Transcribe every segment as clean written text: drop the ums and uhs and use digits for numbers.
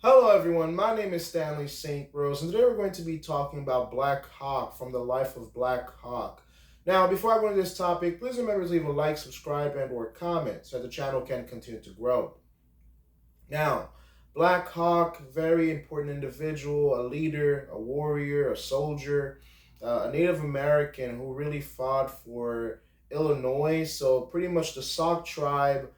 Hello, everyone. My name is Stanley St. Rose, and today we're going to be talking about Black Hawk from the life of Black Hawk. Now, before I go into this topic, please remember to leave a like, subscribe, and/or comment so the channel can continue to grow. Now, Black Hawk, very important individual, a leader, a warrior, a soldier, a Native American who really fought for Illinois. So pretty much the Sauk tribe,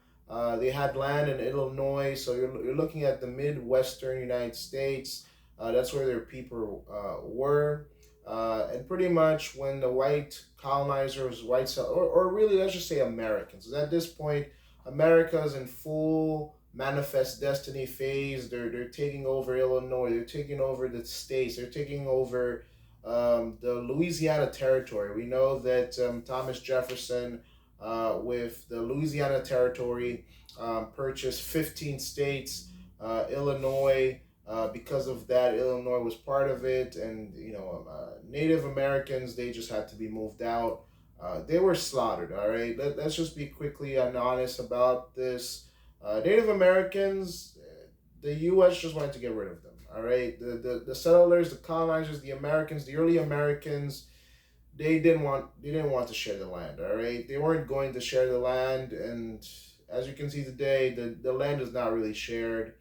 they had land in Illinois. So you're looking at the Midwestern United States. That's where their people were. And pretty much when the white colonizers, or really let's just say Americans, 'cause at this point, America is in full manifest destiny phase. They're taking over Illinois. They're taking over the states. They're taking over the Louisiana territory. We know that Thomas Jefferson, with the Louisiana territory, purchased 15 states. Illinois, because of that, Illinois was part of it, and Native Americans, they just had to be moved out. They were slaughtered. All right, let's just be quickly and honest about this. Native Americans, the U.S. just wanted to get rid of them. All right, the settlers, the colonizers, the Americans, the early Americans, they didn't want to share the land. All right, they weren't going to share the land, and as you can see today, the land is not really shared,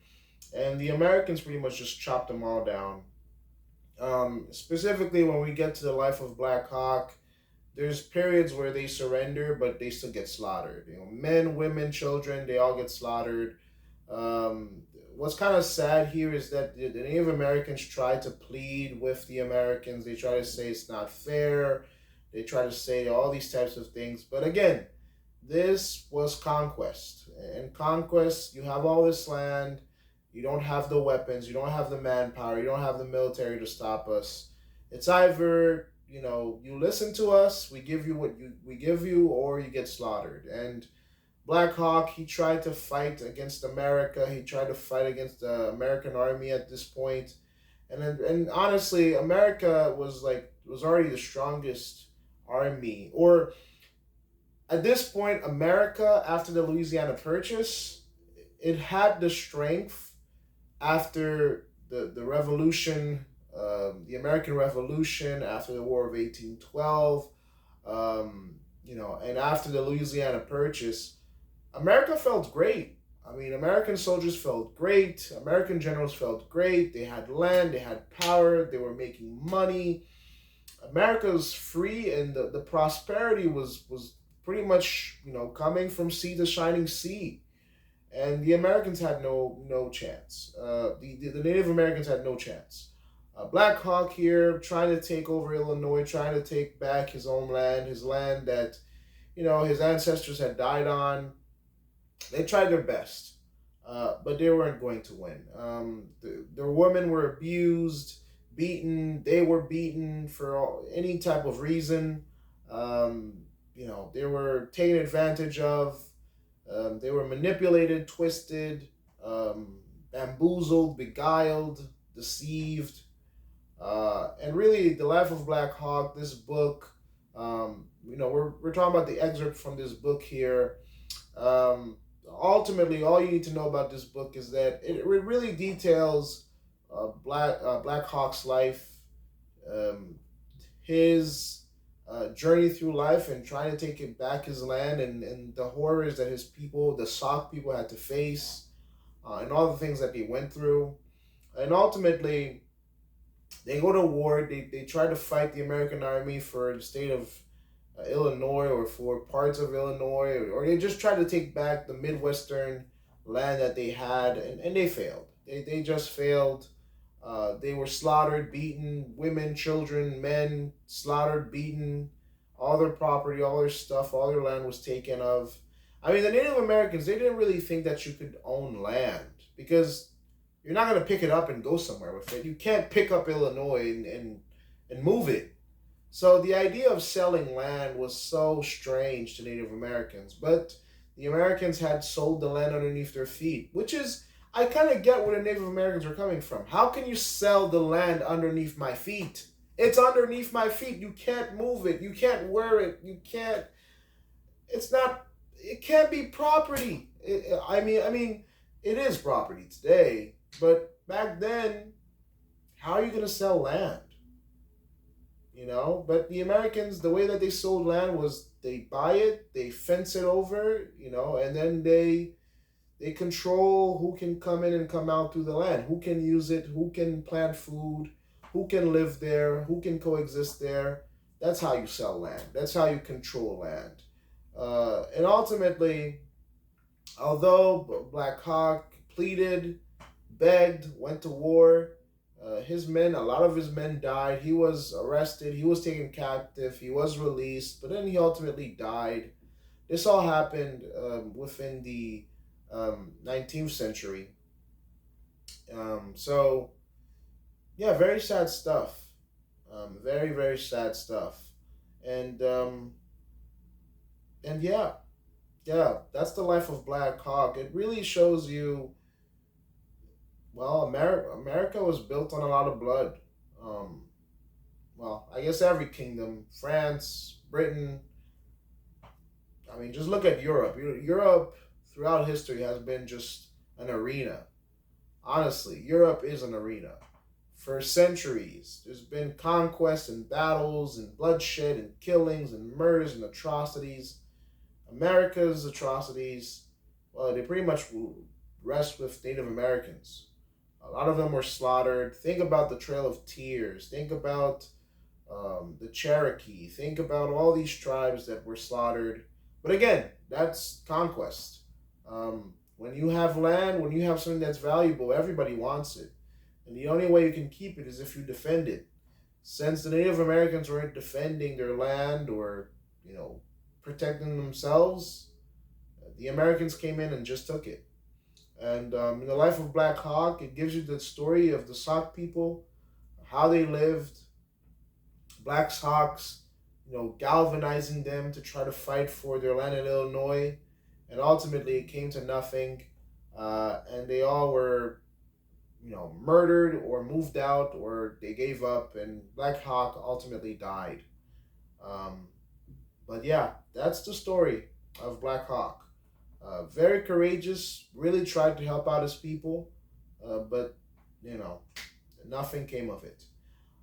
and the Americans pretty much just chopped them all down. Specifically, when we get to the life of Black Hawk, there's periods where they surrender, but they still get slaughtered. Men, women, children, they all get slaughtered. What's kind of sad here is that the Native Americans try to plead with the Americans. They try to say it's not fair. They try to say all these types of things. But again, this was conquest. And conquest, you have all this land. You don't have the weapons. You don't have the manpower. You don't have the military to stop us. It's either you listen to us, we give you what we give you, or you get slaughtered. And Black Hawk, he tried to fight against America. He tried to fight against the American army at this point. And honestly, America was already the strongest army. Or at this point, America, after the Louisiana Purchase, it had the strength after the revolution, the American Revolution, after the War of 1812, and after the Louisiana Purchase, America felt great. I mean, American soldiers felt great. American generals felt great. They had land, they had power, they were making money. America was free, and the prosperity was pretty much coming from sea to shining sea. And the Americans had no chance. The Native Americans had no chance. Black Hawk here trying to take over Illinois, trying to take back his own land, his land that his ancestors had died on. They tried their best, but they weren't going to win. Their women were abused, beaten. They were beaten for any type of reason. They were taken advantage of. They were manipulated, twisted, bamboozled, beguiled, deceived. And really, the life of Black Hawk, this book, we're talking about the excerpt from this book here. Ultimately, all you need to know about this book is that it really details Black Hawk's life, his journey through life and trying to take it back his land, and the horrors that his people, the Sauk people, had to face, and all the things that they went through. And ultimately, they go to war. They try to fight the American army for the state of Illinois, or for parts of Illinois, or they just tried to take back the Midwestern land that they had, and they failed. They just failed. They were slaughtered, beaten, women, children, men, slaughtered, beaten, all their property, all their stuff, all their land was taken of. I mean, the Native Americans, they didn't really think that you could own land, because you're not going to pick it up and go somewhere with it. You can't pick up Illinois and move it. So the idea of selling land was so strange to Native Americans. But the Americans had sold the land underneath their feet, which is, I kind of get where the Native Americans were coming from. How can you sell the land underneath my feet? It's underneath my feet. You can't move it. You can't wear it. You can't. It's not. It can't be property. I mean, it is property today, but back then, how are you going to sell land? But the Americans, the way that they sold land was they buy it, they fence it over, and then they control who can come in and come out through the land, who can use it, who can plant food, who can live there, who can coexist there. That's how you sell land. That's how you control land. And ultimately, although Black Hawk pleaded, begged, went to war, a lot of his men died. He was arrested. He was taken captive. He was released, but then he ultimately died. This all happened within the 19th century. So, yeah, very sad stuff. Very, very sad stuff. And yeah, that's the life of Black Hawk. It really shows you, well, America was built on a lot of blood. Um, well, I guess every kingdom, France, Britain. I mean, just look at Europe. Europe throughout history has been just an arena. Honestly, Europe is an arena. For centuries, there's been conquests and battles and bloodshed and killings and murders and atrocities. America's atrocities, well, they pretty much rest with Native Americans. A lot of them were slaughtered. Think about the Trail of Tears. Think about the Cherokee. Think about all these tribes that were slaughtered. But again, that's conquest. When you have land, when you have something that's valuable, everybody wants it. And the only way you can keep it is if you defend it. Since the Native Americans weren't defending their land or, protecting themselves, the Americans came in and just took it. And in the life of Black Hawk, it gives you the story of the Sauk people, how they lived, Black Hawks, galvanizing them to try to fight for their land in Illinois. And ultimately, it came to nothing. And they all were, murdered or moved out or they gave up. And Black Hawk ultimately died. But yeah, that's the story of Black Hawk. Very courageous, really tried to help out his people, but, nothing came of it.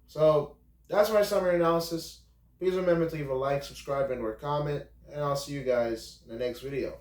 So that's my summary analysis. Please remember to leave a like, subscribe, and or comment, and I'll see you guys in the next video.